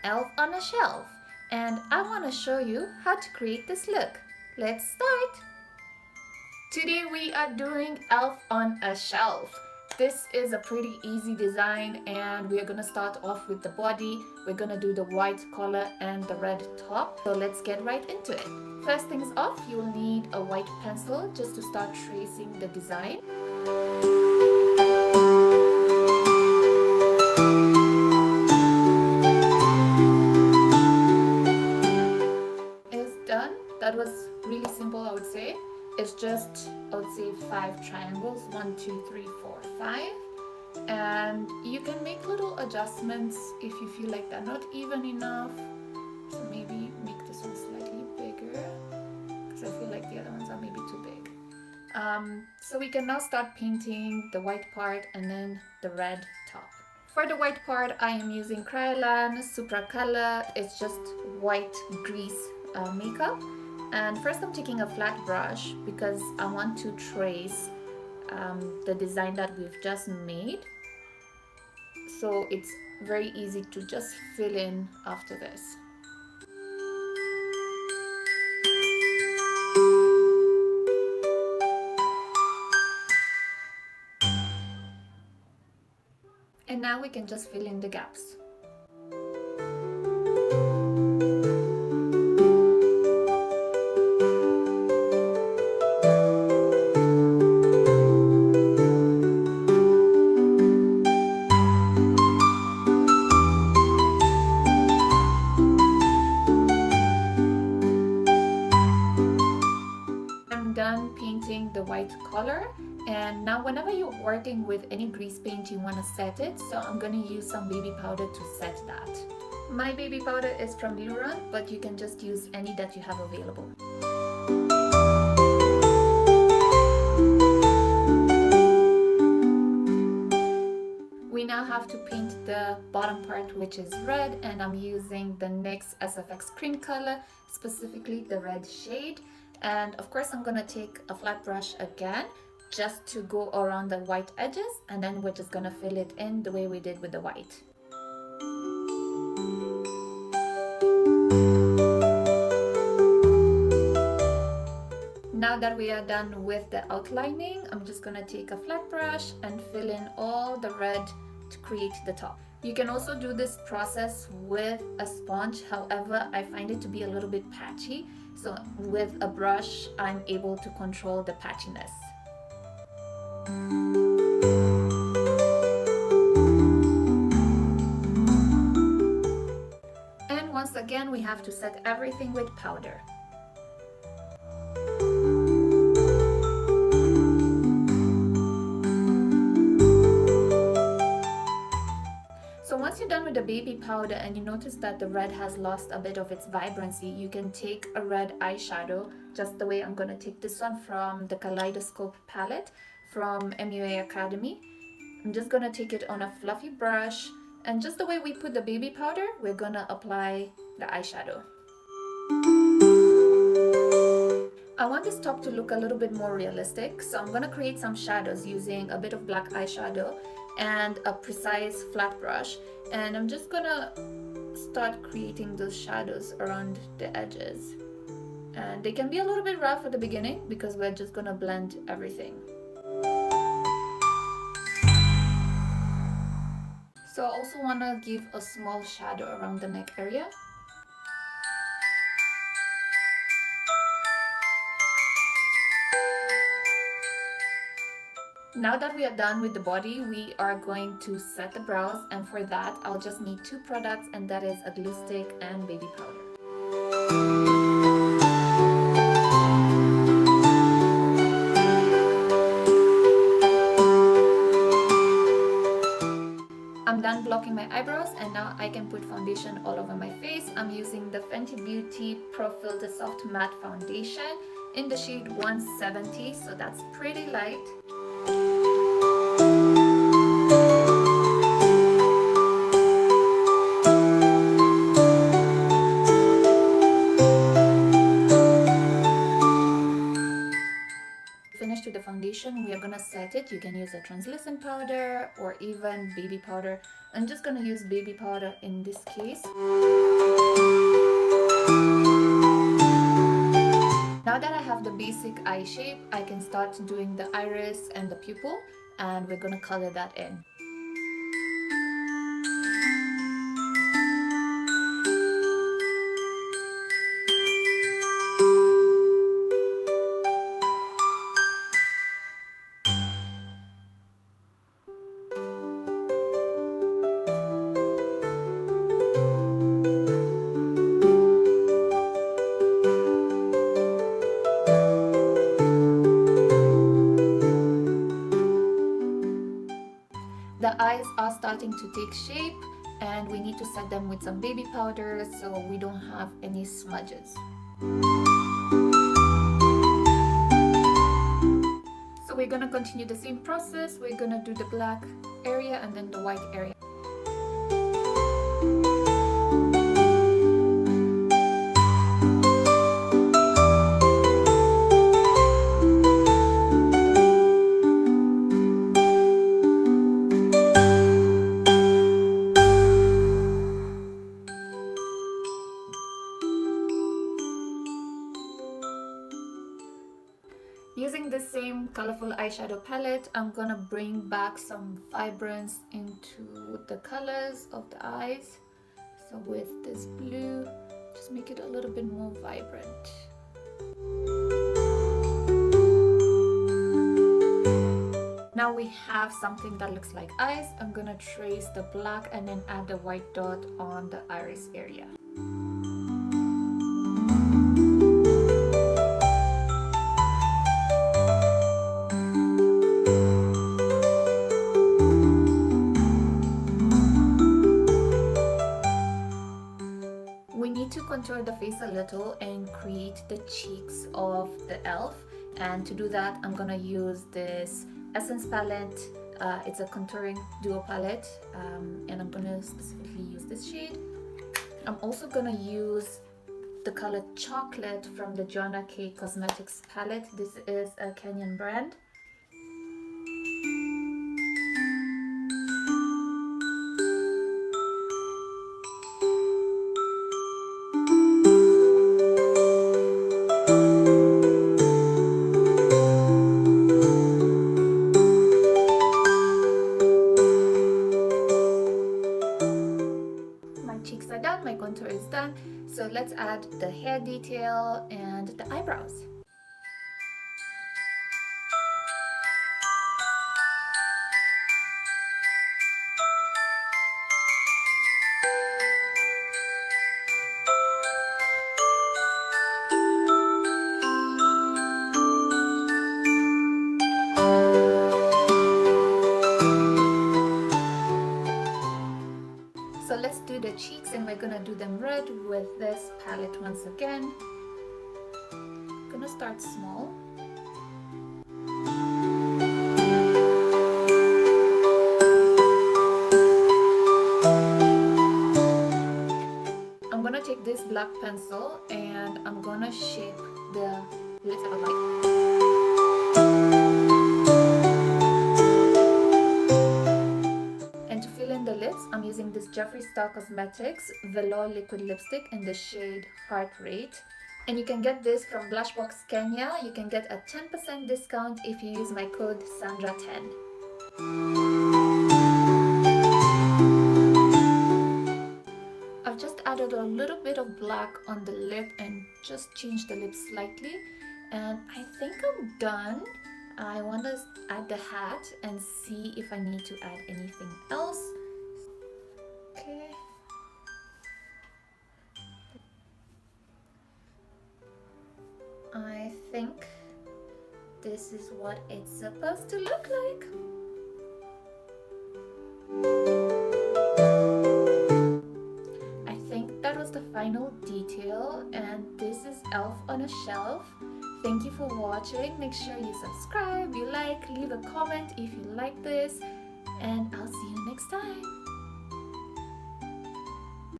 elf on a shelf, and I want to show you how to create this look. Let's start! Today we are doing elf on a shelf. This is a pretty easy design and we're gonna start off with the body. We're gonna do the white collar and the red top. So let's get right into it. First things off, you will need a white pencil just to start tracing the design. It's done. That was really simple, I would say. It's just, I would say, 5 triangles, 1, 2, 3, 4, 5, and you can make little adjustments if you feel like they're not even enough. So maybe make this one slightly bigger because I feel like the other ones are maybe too big. So we can now start painting the white part and then the red top. For the white part, I am using Kryolan Supracolor. It's just white grease makeup. And first I'm taking a flat brush because I want to trace the design that we've just made. So it's very easy to just fill in after this. And now we can just fill in the gaps. Done painting the white color, and now whenever you're working with any grease paint you want to set it, so I'm going to use some baby powder to set that. My baby powder is from Luron, but you can just use any that you have available. We now have to paint the bottom part, which is red, and I'm using the NYX SFX cream color, specifically the red shade. And of course I'm gonna take a flat brush again just to go around the white edges, and then we're just gonna fill it in the way we did with the white. Now that we are done with the outlining, I'm just gonna take a flat brush and fill in all the red to create the top. You can also do this process with a sponge, however I find it to be a little bit patchy. So with a brush, I'm able to control the patchiness. And once again, we have to set everything with powder. So once you're done with the baby powder and you notice that the red has lost a bit of its vibrancy, you can take a red eyeshadow, just the way I'm going to take this one from the Kaleidoscope palette from MUA Academy. I'm just going to take it on a fluffy brush, and just the way we put the baby powder, we're going to apply the eyeshadow. I want this top to look a little bit more realistic, so I'm going to create some shadows using a bit of black eyeshadow and a precise flat brush, and I'm just gonna start creating those shadows around the edges, and they can be a little bit rough at the beginning because we're just gonna blend everything. So I also want to give a small shadow around the neck area. Now that we are done with the body, we are going to set the brows, and for that I'll just need 2 products, and that is a glue stick and baby powder. I'm done blocking my eyebrows, and now I can put foundation all over my face. I'm using the Fenty Beauty Pro Filt'r Soft Matte Foundation in the shade 170, so that's pretty light. Finished with the foundation, we are gonna set set it, you can use a translucent powder or even baby powder. I'm just gonna use baby powder in this case. Now that I have the basic eye shape, I can start doing the iris and the pupil, and we're gonna color that in. The eyes are starting to take shape, and we need to set them with some baby powder so we don't have any smudges. So we're gonna continue the same process. We're gonna do the black area and then the white area. Using the same colorful eyeshadow palette, I'm gonna bring back some vibrance into the colors of the eyes. So with this blue, just make it a little bit more vibrant. Now we have something that looks like eyes. I'm gonna trace the black and then add the white dot on the iris area. Contour the face a little and create the cheeks of the elf, and to do that I'm gonna use this Essence palette. It's a contouring duo palette, and I'm gonna specifically use this shade. I'm also gonna use the color Chocolate from the Joanna Cosmetics palette. This is a Kenyan brand. My contour is done, so let's add the hair detail and the eyebrows. So let's do the cheeks, and we're gonna do them red with this palette once again. Gonna start small. I'm gonna take this black pencil and I'm gonna shape the lids of light. I'm using this Jeffree Cosmetics Velour liquid lipstick in the shade Heart Rate, and you can get this from Blushbox Kenya. You can get a 10% discount if you use my code Sandra10. I've just added a little bit of black on the lip and just changed the lip slightly, and I think I'm done. I want to add the hat and see if I need to add anything else. Okay. I think this is what it's supposed to look like. I think that was the final detail, and this is Elf on a Shelf. Thank you for watching. Make sure you subscribe, you like, leave a comment if you like this, and I'll see you next time.